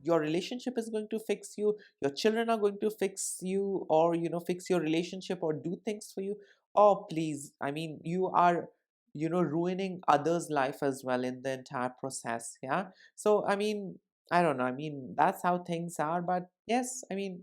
your relationship is going to fix you, your children are going to fix you, or fix your relationship or do things for you. Oh please, I mean, you are ruining others' life as well in the entire process. Yeah. So I mean, I don't know, I mean, that's how things are. But yes, I mean,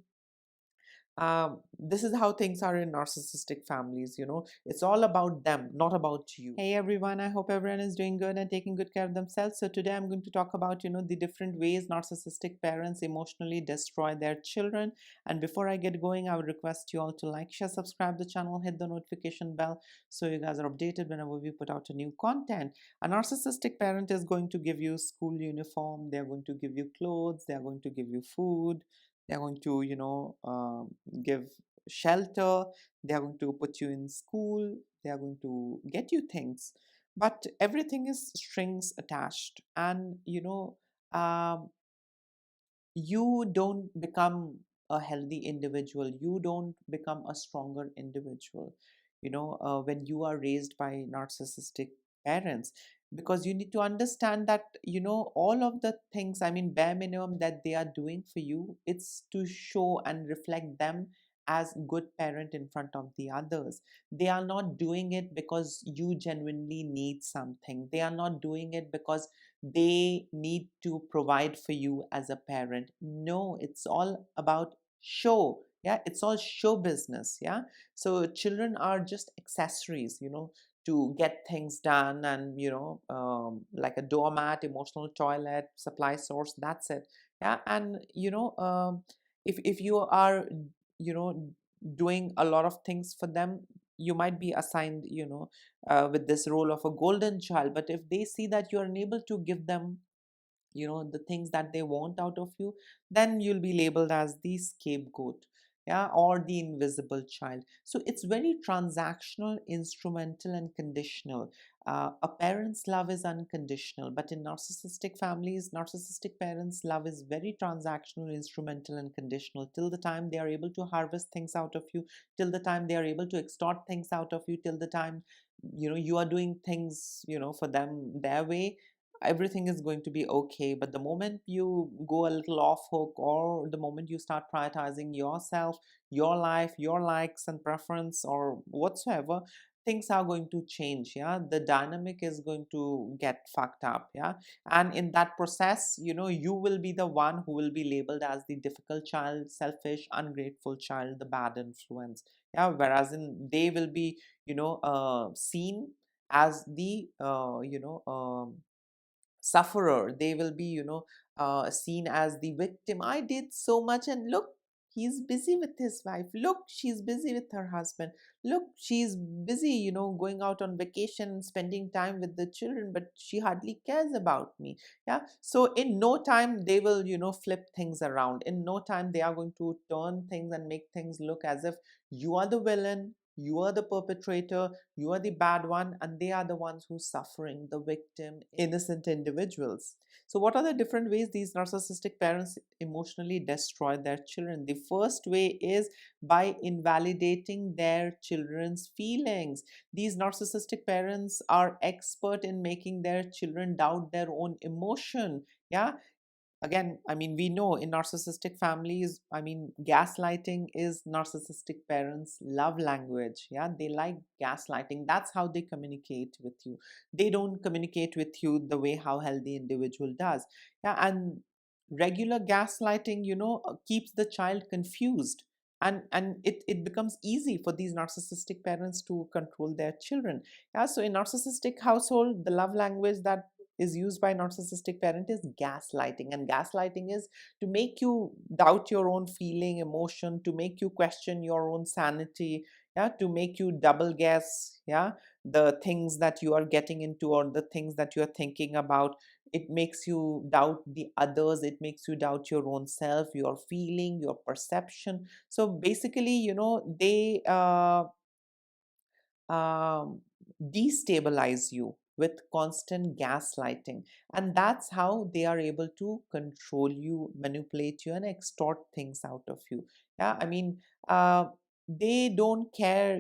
this is how things are in narcissistic families. It's all about them, not about you. Hey everyone, I hope everyone is doing good and taking good care of themselves. So today I'm going to talk about the different ways narcissistic parents emotionally destroy their children. And before I get going, I would request you all to like, share, subscribe the channel, hit the notification bell so you guys are updated whenever we put out a new content. A narcissistic parent is going to give you school uniform, they're going to give you clothes, they're going to give you food, they're going to give shelter, they are going to put you in school, they are going to get you things, but everything is strings attached. And um, you don't become a healthy individual, you don't become a stronger individual when you are raised by narcissistic parents, because you need to understand that all of the things, I mean, bare minimum that they are doing for you, it's to show and reflect them as good parent in front of the others. They are not doing it because you genuinely need something, they are not doing it because they need to provide for you as a parent. No, it's all about show. Yeah, it's all show business. Yeah. So children are just accessories to get things done, and like a doormat, emotional toilet, supply source, that's it. Yeah. And if you are you know doing a lot of things for them, you might be assigned with this role of a golden child. But if they see that you're unable to give them the things that they want out of you, then you'll be labeled as the scapegoat, yeah, or the invisible child. So it's very transactional, instrumental, and conditional. A parent's love is unconditional, but in narcissistic families, narcissistic parents' love is very transactional, instrumental, and conditional, till the time they are able to harvest things out of you, till the time they are able to extort things out of you, till the time you are doing things for them their way. Everything is going to be okay. But the moment you go a little off hook, or the moment you start prioritizing yourself, your life, your likes and preference, or whatsoever, things are going to change. Yeah, the dynamic is going to get fucked up. Yeah. And in that process, you will be the one who will be labeled as the difficult child, selfish, ungrateful child, the bad influence. Yeah, whereas they will be seen as the sufferer. They will be seen as the victim. I did so much, and look, he's busy with his wife, look, she's busy with her husband, look, she's busy going out on vacation, spending time with the children, but she hardly cares about me. Yeah. So in no time they will flip things around. In no time they are going to turn things and make things look as if you are the villain, you are the perpetrator, you are the bad one, and they are the ones who's suffering, the victim, innocent individuals. So what are the different ways these narcissistic parents emotionally destroy their children? The first way is by invalidating their children's feelings. These narcissistic parents are expert in making their children doubt their own emotion. Yeah. Again, I mean, we know in narcissistic families, I mean, gaslighting is narcissistic parents' love language. Yeah, they like gaslighting. That's how they communicate with you. They don't communicate with you the way how healthy individual does. Yeah. And regular gaslighting keeps the child confused, and it becomes easy for these narcissistic parents to control their children. Yeah. So in narcissistic household, the love language that is used by narcissistic parent is gaslighting. And gaslighting is to make you doubt your own feeling, emotion, to make you question your own sanity. Yeah. To make you double guess, yeah, the things that you are getting into, or the things that you are thinking about. It makes you doubt the others, it makes you doubt your own self, your feeling, your perception. So basically they um, destabilize you with constant gaslighting. And that's how they are able to control you, manipulate you, and extort things out of you. Yeah. I mean, they don't care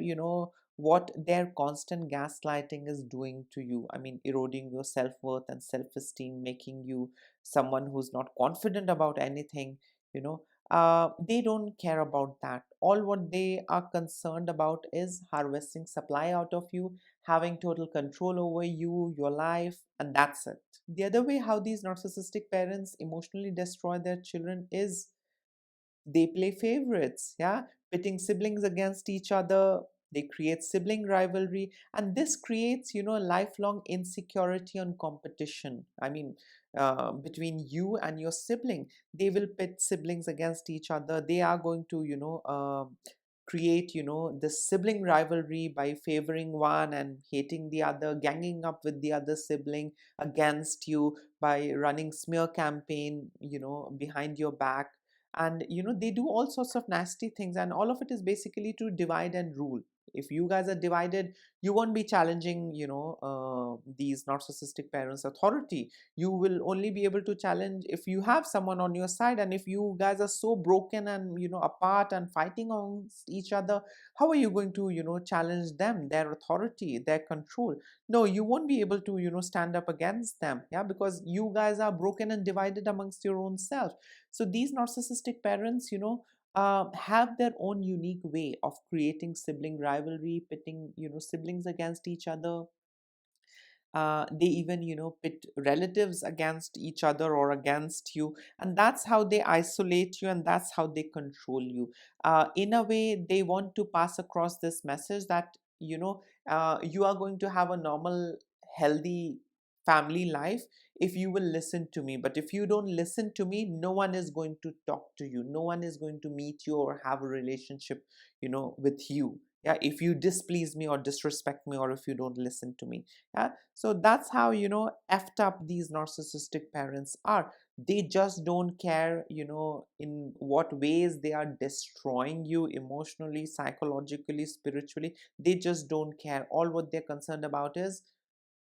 what their constant gaslighting is doing to you. I mean, eroding your self-worth and self-esteem, making you someone who's not confident about anything, you know. They don't care about that. All what they are concerned about is harvesting supply out of you, having total control over you, your life, and that's it. The other way how these narcissistic parents emotionally destroy their children is they play favorites, yeah, pitting siblings against each other. They create sibling rivalry, and this creates, lifelong insecurity and competition. I mean, between you and your sibling, they will pit siblings against each other. They are going to, create, this sibling rivalry by favoring one and hating the other, ganging up with the other sibling against you by running smear campaign, behind your back. And they do all sorts of nasty things, and all of it is basically to divide and rule. If you guys are divided, you won't be challenging these narcissistic parents authority. You will only be able to challenge if you have someone on your side. And if you guys are so broken and apart and fighting on each other, how are you going to challenge them, their authority, their control? No, you won't be able to stand up against them, yeah, because you guys are broken and divided amongst your own self. So these narcissistic parents, have their own unique way of creating sibling rivalry, pitting, siblings against each other. They even pit relatives against each other or against you, and that's how they isolate you, and that's how they control you. In a way, they want to pass across this message that you are going to have a normal, healthy family life if you will listen to me. But if you don't listen to me, no one is going to talk to you, no one is going to meet you or have a relationship with you. Yeah, if you displease me or disrespect me, or if you don't listen to me. Yeah, so that's how effed up these narcissistic parents are. They just don't care in what ways they are destroying you emotionally, psychologically, spiritually. They just don't care. All what they're concerned about is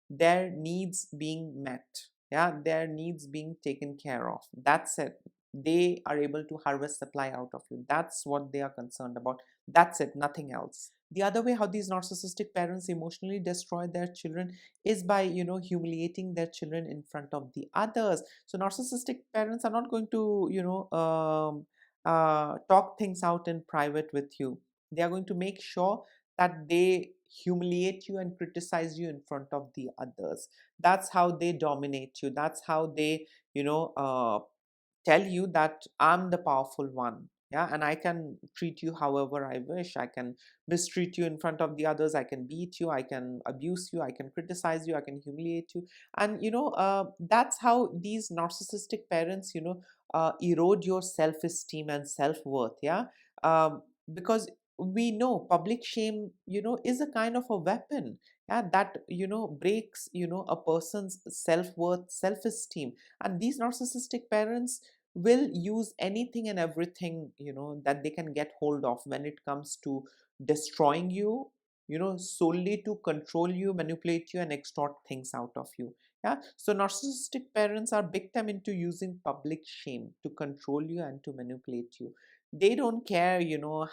their needs being met, yeah, their needs being taken care of. That's it. They are able to harvest supply out of you. That's what they are concerned about. That's it, nothing else. The other way how these narcissistic parents emotionally destroy their children is by humiliating their children in front of the others. So narcissistic parents are not going to talk things out in private with you. They are going to make sure that they humiliate you and criticize you in front of the others. That's how they dominate you. That's how they tell you that I'm the powerful one. Yeah, and I can treat you however I wish. I can mistreat you in front of the others. I can beat you. I can abuse you. I can criticize you. I can humiliate you. And that's how these narcissistic parents erode your self-esteem and self-worth. Yeah, because we know public shame is a kind of a weapon, yeah, that breaks a person's self-worth, self-esteem. And these narcissistic parents will use anything and everything that they can get hold of when it comes to destroying you, solely to control you, manipulate you, and extort things out of you. Yeah, so narcissistic parents are big time into using public shame to control you and to manipulate you. They don't care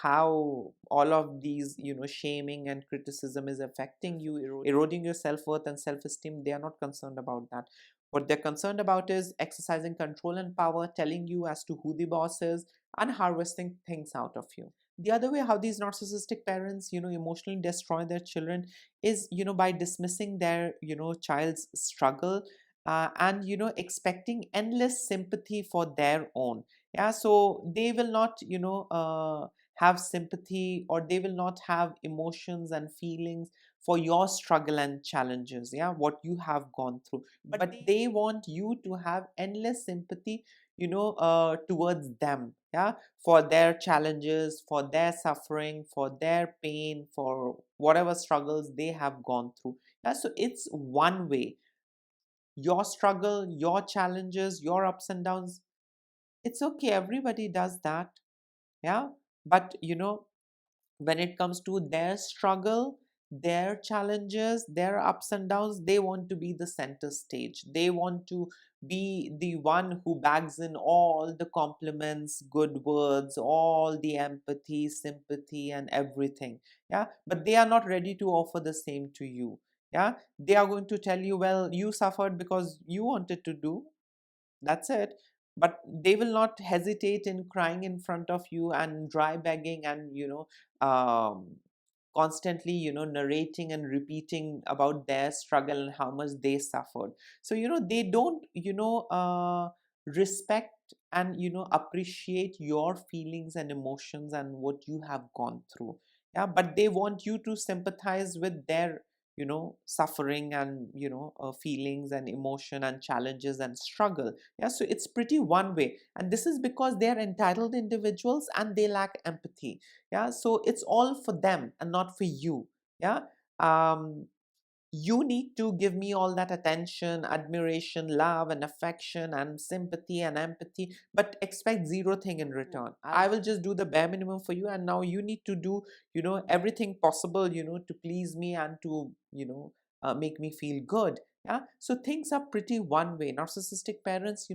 how all of these shaming and criticism is affecting you, eroding your self-worth and self-esteem. They are not concerned about that. What they're concerned about is exercising control and power, telling you as to who the boss is, and harvesting things out of you. The other way how these narcissistic parents emotionally destroy their children is by dismissing their child's struggle, and expecting endless sympathy for their own. Yeah, so they will not have sympathy, or they will not have emotions and feelings for your struggle and challenges, yeah, what you have gone through. But they want you to have endless sympathy towards them, yeah, for their challenges, for their suffering, for their pain, for whatever struggles they have gone through. Yeah, so it's one way. Your struggle, your challenges, your ups and downs, it's okay, everybody does that. Yeah, but when it comes to their struggle, their challenges, their ups and downs, they want to be the center stage. They want to be the one who bags in all the compliments, good words, all the empathy, sympathy, and everything. Yeah, but they are not ready to offer the same to you. Yeah, they are going to tell you, well, you suffered because you wanted to do, that's it. But they will not hesitate in crying in front of you and dry begging and constantly narrating and repeating about their struggle and how much they suffered. So they don't respect and appreciate your feelings and emotions and what you have gone through. Yeah, but they want you to sympathize with their suffering and feelings and emotion and challenges and struggle. Yeah, so it's pretty one way, and this is because they are entitled individuals and they lack empathy. Yeah, so it's all for them and not for you. Yeah, um you need to give me all that attention, admiration, love, and affection, and sympathy and empathy, but expect zero thing in return. I will just do the bare minimum for you, and now you need to do, everything possible, to please me and to, make me feel good. Yeah, so things are pretty one way. Narcissistic parents,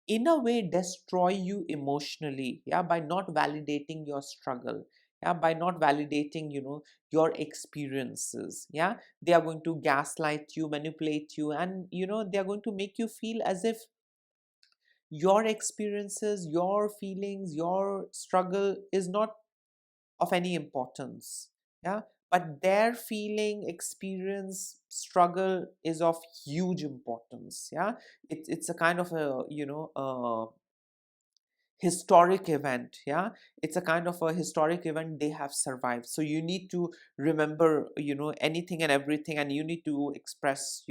in a way, destroy you emotionally. Yeah, by not validating your struggle. Yeah, by not validating, your experiences. Yeah, they are going to gaslight you, manipulate you, and they are going to make you feel as if your experiences, your feelings, your struggle is not of any importance. Yeah, but their feeling, experience, struggle is of huge importance. Yeah, it's a kind of a historic event. Yeah, it's a kind of a historic event they have survived. So you need to remember anything and everything, and you need to express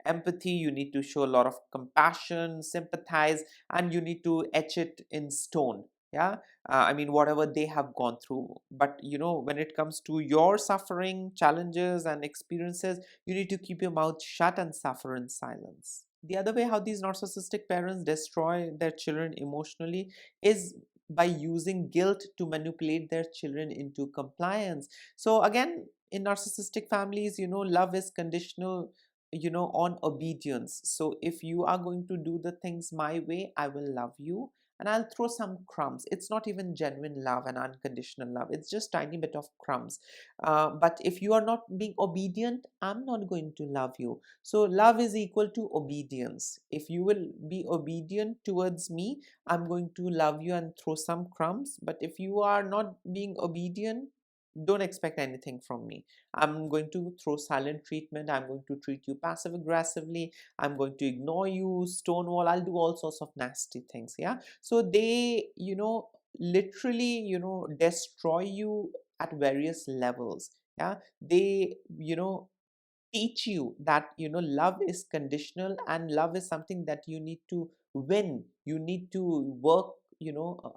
empathy. You need to show a lot of compassion, sympathize, and you need to etch it in stone. Yeah, I mean, whatever they have gone through. But when it comes to your suffering, challenges, and experiences, you need to keep your mouth shut and suffer in silence. The other way how these narcissistic parents destroy their children emotionally is by using guilt to manipulate their children into compliance. So again, in narcissistic families, love is conditional, on obedience. So if you are going to do the things my way, I will love you, and I'll throw some crumbs. It's not even genuine love and unconditional love. It's just tiny bit of crumbs. But if you are not being obedient, I'm not going to love you. So love is equal to obedience. If you will be obedient towards me, I'm going to love you and throw some crumbs. But if you are not being obedient, don't expect anything from me. I'm going to throw silent treatment. I'm going to treat you passive aggressively. I'm going to ignore you, stonewall. I'll do all sorts of nasty things. Yeah. So they, literally, destroy you at various levels. Yeah. They, teach you that love is conditional, and love is something that you need to win, you need to work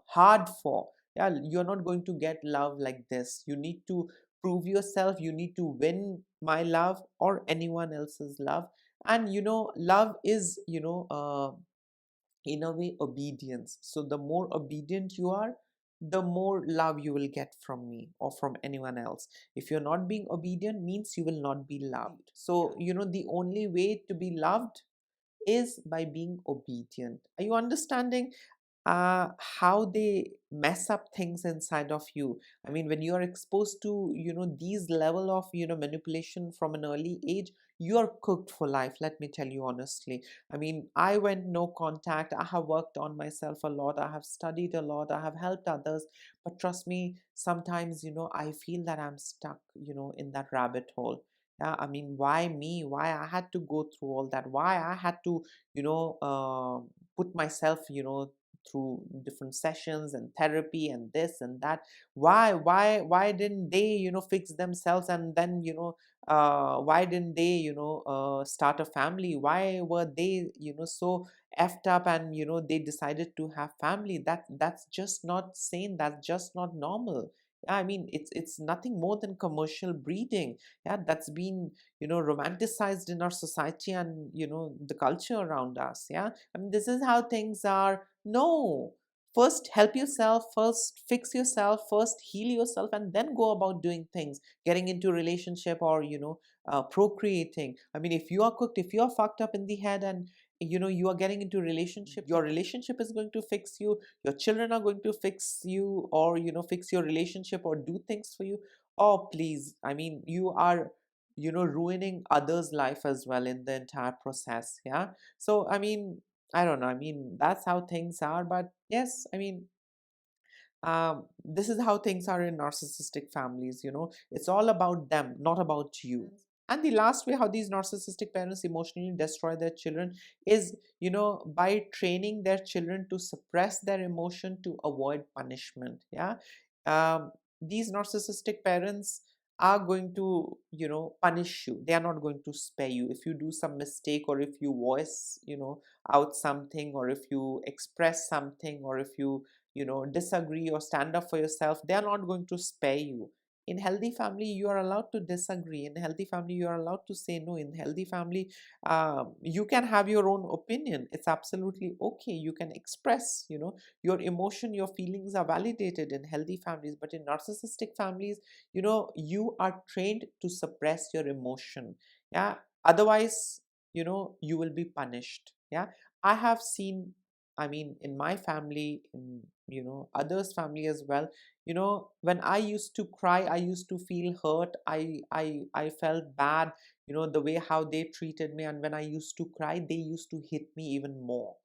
hard for. Yeah, you're not going to get love like this. You need to prove yourself, you need to win my love or anyone else's love. And love is in a way obedience. So the more obedient you are, the more love you will get from me or from anyone else. If you're not being obedient, means you will not be loved. So the only way to be loved is by being obedient. Are you understanding how they mess up things inside of you? I mean, when you are exposed to these level of manipulation from an early age, you are cooked for life. Let me tell you honestly. I mean, I went no contact. I have worked on myself a lot. I have studied a lot. I have helped others. But trust me, sometimes I feel that I'm stuck in that rabbit hole. Yeah, I mean, why me? Why I had to go through all that? Why I had to put myself through different sessions and therapy and this and that? Why didn't they fix themselves, and then why didn't they start a family? Why were they so effed up, and they decided to have family? That's just not sane, that's just not normal. Yeah, I mean, it's nothing more than commercial breeding. Yeah, that's been romanticized in our society and the culture around us. Yeah, I mean, this is how things are. No, first help yourself, first fix yourself, first heal yourself, and then go about doing things, getting into relationship, or procreating. I mean, if you are cooked, if you are fucked up in the head, and you are getting into relationship, your relationship is going to fix you, your children are going to fix you, or fix your relationship or do things for you. Oh please, I mean, you are ruining others life as well in the entire process. Yeah. So I mean, I don't know, I mean, that's how things are. But yes, I mean, this is how things are in narcissistic families. It's all about them, not about you. And the last way how these narcissistic parents emotionally destroy their children is, by training their children to suppress their emotion to avoid punishment. Yeah. um, these narcissistic parents are going to punish you. They are not going to spare you if you do some mistake, or if you voice out something, or if you express something, or if you disagree or stand up for yourself. They are not going to spare you. In healthy family, you are allowed to disagree. In healthy family, you are allowed to say no. In healthy family, you can have your own opinion. It's absolutely okay. You can express your emotion, your feelings are validated in healthy families. But in narcissistic families, you are trained to suppress your emotion. Yeah. Otherwise, you will be punished. Yeah. I have seen, I mean, in my family, in others family as well, when I used to cry, I used to feel hurt. I felt bad, the way how they treated me. And when I used to cry, they used to hit me even more,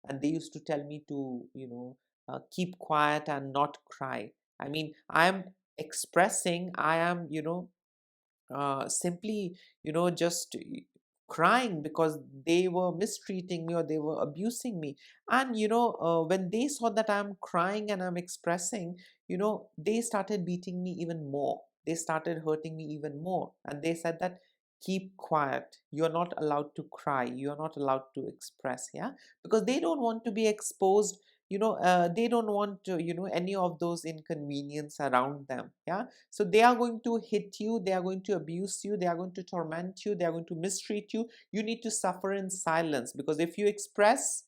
and they used to tell me to keep quiet and not cry. I mean, I am expressing, I am simply just crying because they were mistreating me or they were abusing me. And when they saw that I'm crying and I'm expressing, they started beating me even more. They started hurting me even more, and they said that keep quiet, you're not allowed to cry, you're not allowed to express. Yeah. Because they don't want to be exposed. They don't want to, any of those inconvenience around them. Yeah. So they are going to hit you, they are going to abuse you, they are going to torment you, they are going to mistreat you. You need to suffer in silence, because if you express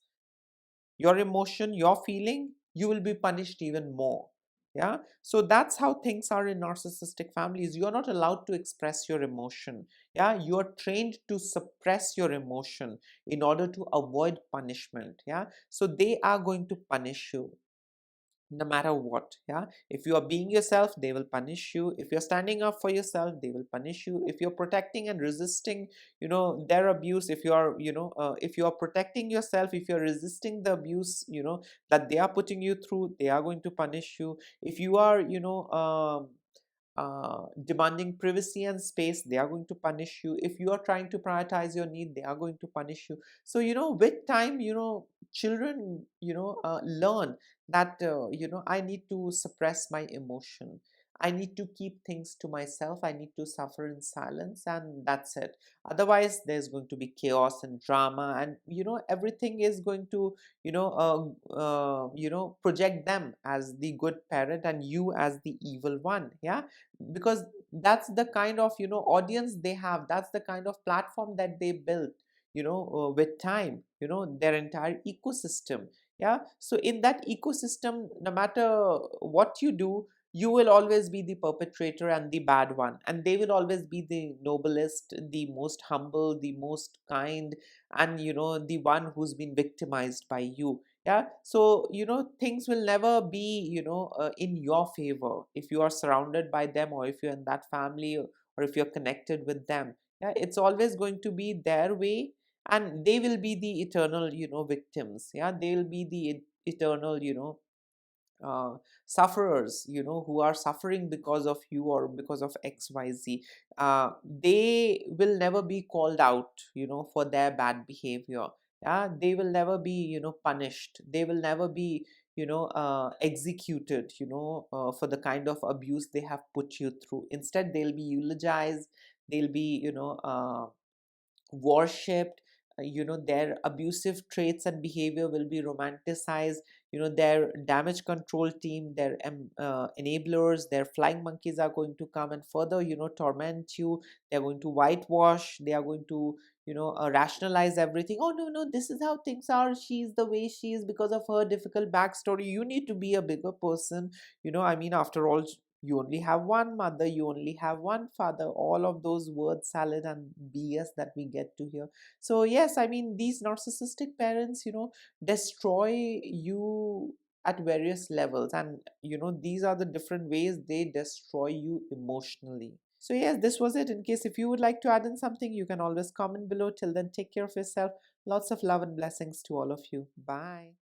your emotion, your feeling, you will be punished even more. Yeah. So that's how things are in narcissistic families. You are not allowed to express your emotion. Yeah. You are trained to suppress your emotion in order to avoid punishment. Yeah. So they are going to punish you no matter what. Yeah. If you are being yourself, they will punish you. If you're standing up for yourself, they will punish you. If you're protecting and resisting their abuse, if you are if you are protecting yourself, if you're resisting the abuse that they are putting you through, they are going to punish you. If you are demanding privacy and space, they are going to punish you. If you are trying to prioritize your need, they are going to punish you. So with time, children learn that I need to suppress my emotion, I need to keep things to myself, I need to suffer in silence, and that's it. Otherwise there's going to be chaos and drama, and everything is going to project them as the good parent and you as the evil one. Yeah. Because that's the kind of audience they have, that's the kind of platform that they built with time, their entire ecosystem. Yeah. So in that ecosystem, no matter what you do, you will always be the perpetrator and the bad one, and they will always be the noblest, the most humble, the most kind, and the one who's been victimized by you. Yeah. So things will never be in your favor if you are surrounded by them, or if you're in that family, or if you're connected with them. Yeah. It's always going to be their way, and they will be the eternal victims. Yeah. They will be the eternal uh, sufferers, who are suffering because of you or because of xyz. They will never be called out for their bad behavior. Yeah. They will never be punished, they will never be executed for the kind of abuse they have put you through. Instead, they'll be eulogized, they'll be worshipped. Their abusive traits and behavior will be romanticized. Their damage control team, their enablers, their flying monkeys are going to come and further torment you. They're going to whitewash, they are going to rationalize everything. Oh, no, no, this is how things are. She's the way she is because of her difficult backstory. You need to be a bigger person. I mean, after all, you only have one mother, you only have one father, all of those word salad and BS that we get to hear. So yes, I mean, these narcissistic parents, destroy you at various levels, and these are the different ways they destroy you emotionally. So yes, this was it. In case if you would like to add in something, you can always comment below. Till then, take care of yourself. Lots of love and blessings to all of you. Bye.